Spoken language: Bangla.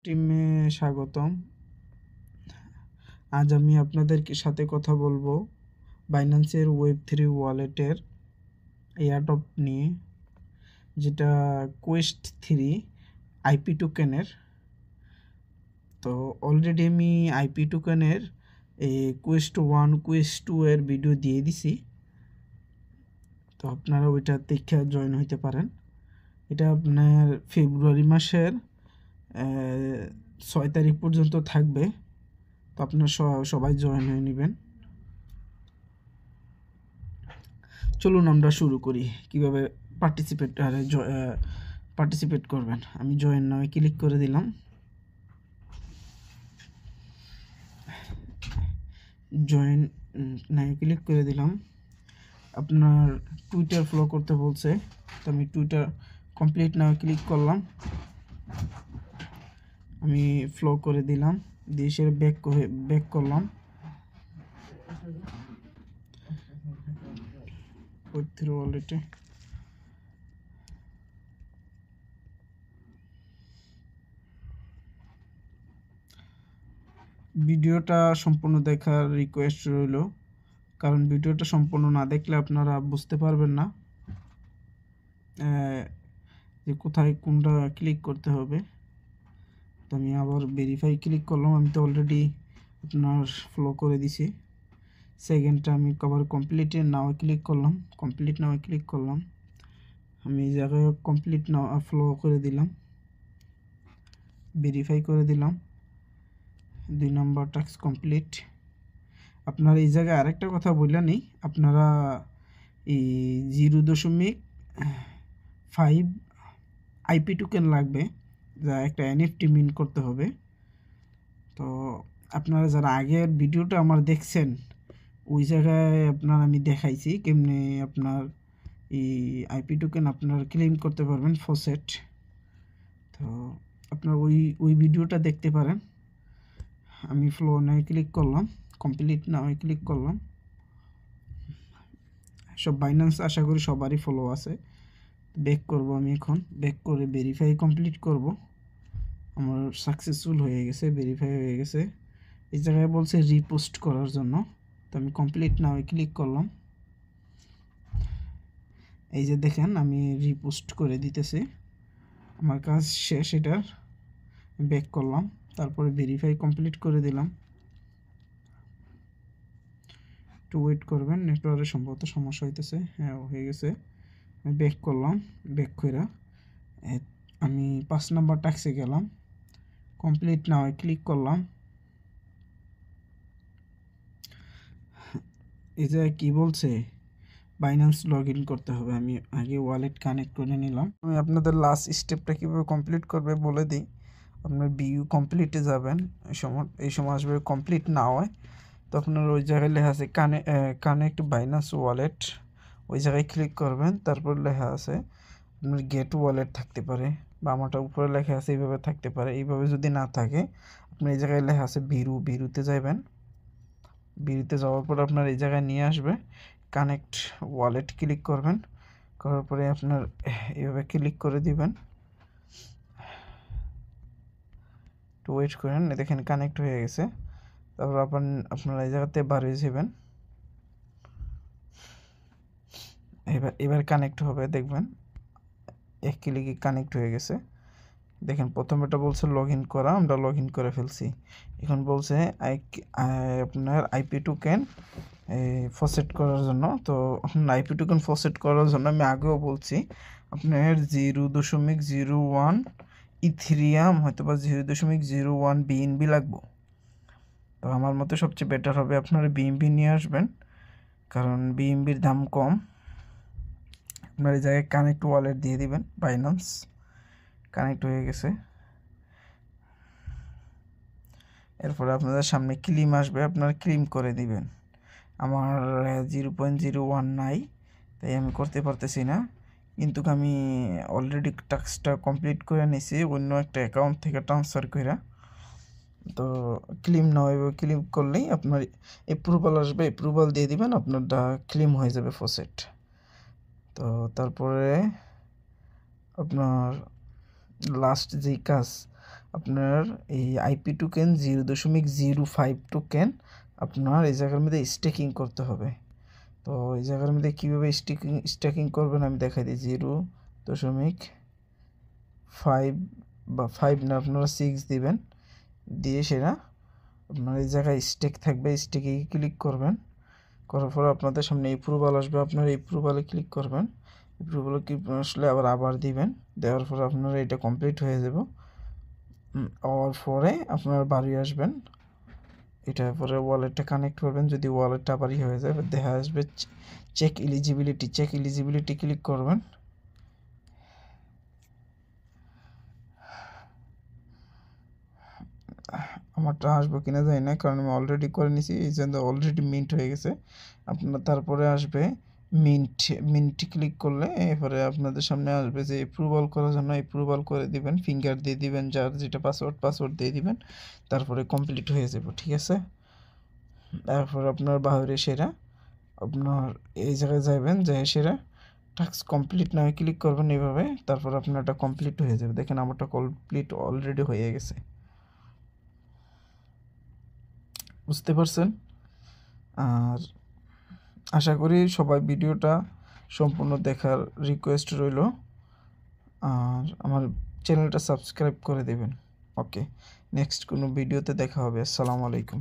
টিমে স্বাগতম। আজ আমি আপনাদের সাথে কথা বলবো বাইন্যান্সের ওয়েব3 ওয়ালেটের এয়ারড্রপ নিয়ে, যেটা কোয়েস্ট 3 আইপি টোকেনের। তো অলরেডি আমি আইপি টোকেনের কোয়েস্ট 1 কোয়েস্ট 2 এর ভিডিও দিয়ে দিছি, তো আপনারা ওইটা দেখে জয়েন হইতে পারেন। এটা আপনার ফেব্রুয়ারি মাসের 6 তারিখ পর্যন্ত থাকবে, তো আপনারা সবাই জয়েন হয়ে নেবেন। চলুন আমরা শুরু করি কিভাবে পার্টিসিপেট করবেন। আমি জয়েন নামে ক্লিক করে দিলাম। জয়েন নামে ক্লিক করে দিলাম। আপনার টুইটার ফলো করতে বলছে, তো আমি টুইটার কমপ্লিট নামে ক্লিক করলাম। আমি ফলো করে দিলাম, দিয়ে সে ব্যাক করলাম। ওয়েব3 ওয়ালেটে ভিডিওটা সম্পূর্ণ দেখার রিকোয়েস্ট রইল, কারণ ভিডিওটা সম্পূর্ণ না দেখলে আপনারা বুঝতে পারবেন না যে কোথায় কোনটা ক্লিক করতে হবে। তো আমি আবার ভেরিফাই ক্লিক করলাম। আমি তো অলরেডি আপনার ফলো করে দিছি। সেকেন্ডটা আমি কভার কমপ্লিটে নাও ক্লিক করলাম, কমপ্লিট নাও ক্লিক করলাম। আমি এই জায়গায় কমপ্লিট নাও ফলো করে দিলাম, ভেরিফাই করে দিলাম। 2 নম্বর টাস্ক কমপ্লিট। আপনারা এই জায়গায় আরেকটা কথা বললেন, আপনারা এই 0.5 আইপি টোকেন লাগবে, যা একটা এনএফটি মিন্ট করতে হবে। তো আপনারা যারা আগের ভিডিওটা আমার দেখছেন, ওই জায়গায় আপনার আমি দেখাইছি কেমনে আপনার এই আইপি টোকেন আপনার ক্লেম করতে পারবেন ফসেট। তো আপনার ওই ভিডিওটা দেখতে পারেন। আমি ফ্লো নাও ক্লিক করলাম, কমপ্লিট নাও ক্লিক করলাম। সব বাইন্যান্স আশা করি সবারই ফলো আছে। ব্যাক করব আমি এখন, ব্যাক করে ভেরিফাই কমপ্লিট করব। আমার সাকসেসফুল হয়ে গেছে, ভেরিফাই হয়ে গেছে। এই জায়গায় বলছে রিপোস্ট করার জন্য, তো আমি কমপ্লিট নাও ক্লিক করলাম। এই যে দেখেন আমি রিপোস্ট করে দিতেছি, আমার কাজ শেষ। এটার ব্যাক করলাম, তারপরে ভেরিফাই কমপ্লিট করে দিলাম। একটু ওয়েট করবেন, নেটওয়ার্কের সম্ভবত সমস্যা হইতেছে। হ্যাঁ, হয়ে গেছে। আমি ব্যাক করলাম, ব্যাক করে আমি 5 নম্বর টাস্কে গেলাম, কমপ্লিট নাও ক্লিক করলাম। এই যে কি বলছে বাইন্যান্স লগ ইন করতে হবে। আমি আগে ওয়ালেট কানেক্ট করে নিলাম। আমি আপনাদের লাস্ট স্টেপটা কীভাবে কমপ্লিট করবে বলে দিই। আপনার বিইউ কমপ্লিটে যাবেন, এই সময় আসবে কমপ্লিট না হয়, তো আপনার ওই জায়গায় লেখা আছে কানেক্ট বাইন্যান্স ওয়ালেট, ওই জায়গায় ক্লিক করবেন। তারপর লেখা আছে আপনার গেট ওয়ালেট থাকতে পারে, বা আমারটা উপরে লেখা আছে এইভাবে থাকতে পারে। এইভাবে যদি না থাকে, আপনার এই জায়গায় লেখা আছে বিরুতে যাবেন। বিরুতে যাওয়ার পর আপনার এই জায়গায় নিয়ে আসবে কানেক্ট ওয়ালেট, ক্লিক করবেন। করার পরে আপনার এইভাবে ক্লিক করে দিবেন। একটু ওয়েট করেন, দেখেন কানেক্ট হয়ে গেছে। তারপর আপনারা এই জায়গাতে বার হয়ে যাবেন। এবার কানেক্ট হবে, দেখবেন এক ক্লিকে কানেক্ট হয়ে গেছে। দেখেন প্রথমেটা বলছে লগ ইন করা, আমরা লগ ইন করে ফেলছি। এখন বলছে আপনার আইপি টোকেন ফসেট করার জন্য। তো আইপি টোকেন ফসেট করার জন্য আমি আগেও বলছি আপনার 0.01 ইথেরিয়াম হয়তো বা 0.01 বিএনবি লাগবো। তো আমার মতে সবচেয়ে বেটার হবে আপনারা বিএনবি নিয়ে আসবেন, কারণ বিএনবির দাম কম। আপনার এই জায়গায় কানেক্ট ওয়ালেট দিয়ে দিবেন। বাইন্যান্স কানেক্ট হয়ে গেছে। এরপরে আপনাদের সামনে ক্লেম আসবে, আপনারা ক্লেম করে দিবেন। আমার 0.01 নাই, তাই আমি করতে পারতেছি না, কিন্তু আমি অলরেডি টাস্কটা কমপ্লিট করে নিছি অন্য একটা অ্যাকাউন্ট থেকে ট্রান্সফার করে। তো ক্লেম না হইবে, ক্লেম করলেই আপনার অ্যাপ্রুভাল আসবে, অ্যাপ্রুভাল দিয়ে দিবেন, আপনারটা ক্লেম হয়ে যাবে ফসেট। তো তারপরে আপনার লাস্ট যেই কাজ আপনার এই আইপি টোকেন 0.05 টোকেন আপনার এই জায়গার মধ্যে স্টেকিং করতে হবে। তো এই জায়গার মধ্যে কীভাবে স্টেকিং করবেন আমি দেখাই দিই। 0.5 বা 5 না, আপনারা 6 দিবেন, দিয়ে সেটা আপনার এই জায়গায় স্টেক থাকবে, স্টেকে ক্লিক করবেন। করার পরে আপনাদের সামনে অ্যাপ্রুভাল আসবে, আপনারা অ্যাপ্রুভালে ক্লিক করবেন। অ্যাপ্রুভালে ক্লিক আসলে আবার দিবেন, দেওয়ার পরে আপনারা এটা কমপ্লিট হয়ে যাব। হওয়ার পরে আপনারা বাড়ি আসবেন, এটার পরে ওয়ালেটটা কানেক্ট করবেন। যদি ওয়ালেটটা আবারই হয়ে যায়, দেখা আসবে চেক এলিজিবিলিটি ক্লিক করবেন। আমারটা আসবে কিনা জানি না, কারণ আমি অলরেডি করে নিয়েছি, এই জন্য অলরেডি মিন্ট হয়ে গেছে। আপনার তারপরে আসবে মিন্ট ক্লিক করলে এরপরে আপনাদের সামনে আসবে যে অ্যাপ্রুভাল করার জন্য অ্যাপ্রুভাল করে দিবেন, ফিঙ্গার দিয়ে দিবেন, যার যেটা পাসওয়ার্ড দিয়ে দিবেন, তারপরে কমপ্লিট হয়ে যাব। ঠিক আছে, তারপর আপনার বাইরে সেরা আপনার এই জায়গায় যাবেন, যাই সেরা টাস্ক কমপ্লিট নামে ক্লিক করবেন এইভাবে, তারপর আপনার এটা কমপ্লিট হয়ে যাবে। দেখেন আমারটা কমপ্লিট অলরেডি হয়ে গেছে। বুঝতে পারছেন? আর আশা করি সবাই ভিডিওটা সম্পূর্ণ দেখার রিকোয়েস্ট রইল, আর আমার চ্যানেলটা সাবস্ক্রাইব করে দেবেন। ওকে, নেক্সট কোনো ভিডিওতে দেখা হবে। আসসালামু আলাইকুম।